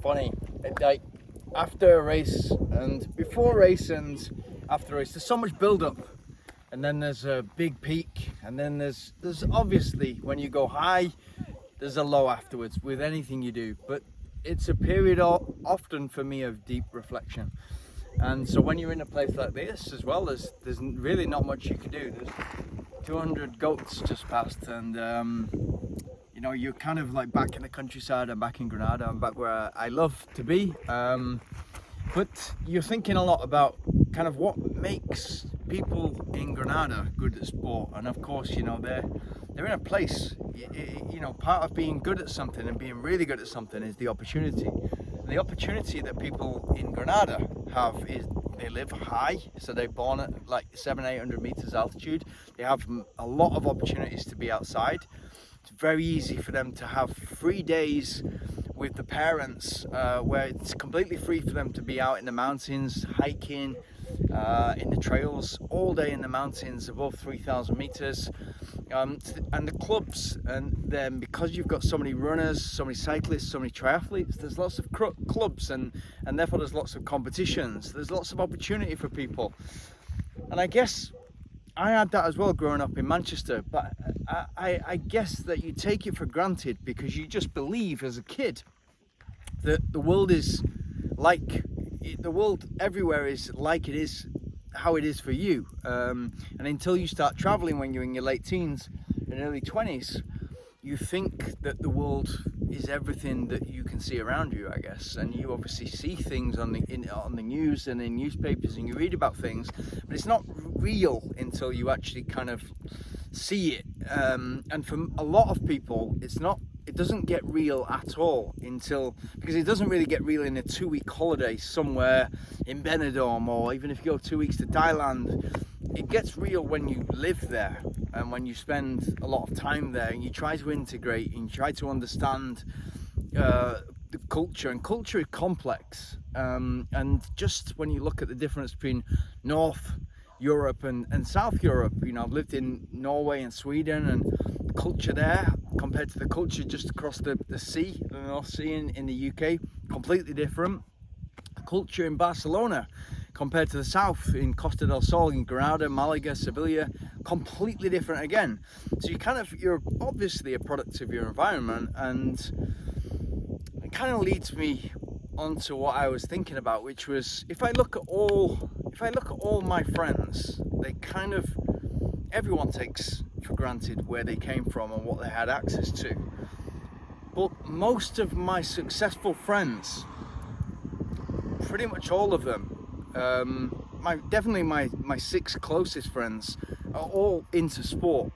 funny. Like after a race and before a race and after a race, there's so much build up, and then there's a big peak, and then there's obviously when you go high, there's a low afterwards with anything you do. But it's a period often for me of deep reflection. And so when you're in a place like this as well, there's really not much you can do. There's 200 goats just passed, and you know, you're kind of like back in the countryside. I'm back in Granada. I'm back where I love to be. But you're thinking a lot about kind of what makes people in Granada good at sport. And of course, you know, they're in a place, you know, part of being good at something and being really good at something is the opportunity. And the opportunity that people in Granada have is they live high, so they're born at like 700-800 meters altitude. They have a lot of opportunities to be outside. It's very easy for them to have 3 days with the parents where it's completely free for them to be out in the mountains, hiking, in the trails, all day in the mountains above 3,000 meters. And the clubs, and then because you've got so many runners, so many cyclists, so many triathletes, there's lots of clubs and therefore there's lots of competitions. There's lots of opportunity for people. And I guess I had that as well growing up in Manchester, but I guess that you take it for granted because you just believe as a kid that the world everywhere is like it is, how it is for you. And until you start traveling when you're in your late teens and early 20s, you think that the world is everything that you can see around you, I guess. And you obviously see things on the news and in newspapers, and you read about things, but it's not real until you actually kind of see it. And for a lot of people, it doesn't get real at all because it doesn't really get real in a 2-week holiday somewhere in Benidorm, or even if you go 2 weeks to Thailand. It gets real when you live there and when you spend a lot of time there and you try to integrate and you try to understand the culture. And culture is complex, and just when you look at the difference between North Europe and South Europe, you know, I've lived in Norway and Sweden, and the culture there compared to the culture just across the sea, the North Sea in the UK, completely different. The culture in Barcelona compared to the south in Costa del Sol, in Granada, Malaga, Sevilla, completely different again. So you're obviously a product of your environment, and it kind of leads me onto what I was thinking about, which was if I look at all my friends, everyone takes for granted where they came from and what they had access to. But most of my successful friends, pretty much all of them, definitely my 6 closest friends are all into sport,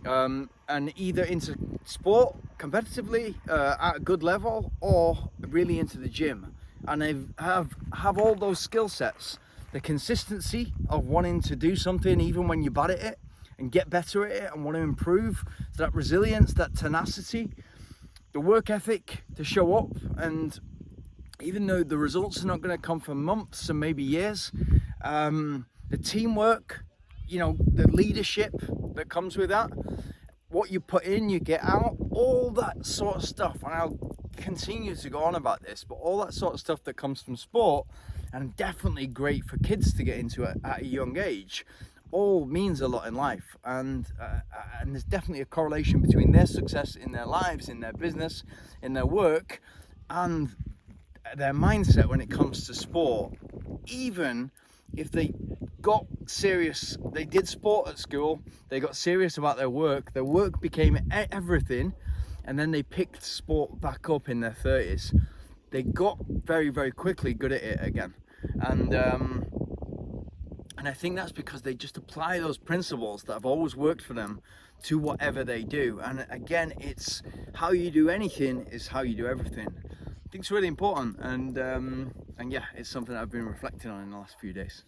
and either into sport competitively at a good level or really into the gym, and they have all those skill sets, the consistency of wanting to do something even when you're bad at it and get better at it and want to improve, so that resilience, that tenacity, the work ethic to show up. And even though the results are not going to come for months and maybe years, the teamwork, you know, the leadership that comes with that, what you put in, you get out, all that sort of stuff. And I'll continue to go on about this, but all that sort of stuff that comes from sport, and definitely great for kids to get into it at a young age, all means a lot in life. And there's definitely a correlation between their success in their lives, in their business, in their work, and their mindset when it comes to sport. Even if they got serious, they did sport at school, they got serious about their work became everything, and then they picked sport back up in their 30s, they got very, very quickly good at it again. And I think that's because they just apply those principles that have always worked for them to whatever they do. And again, it's how you do anything is how you do everything. I think it's really important, and yeah, it's something I've been reflecting on in the last few days.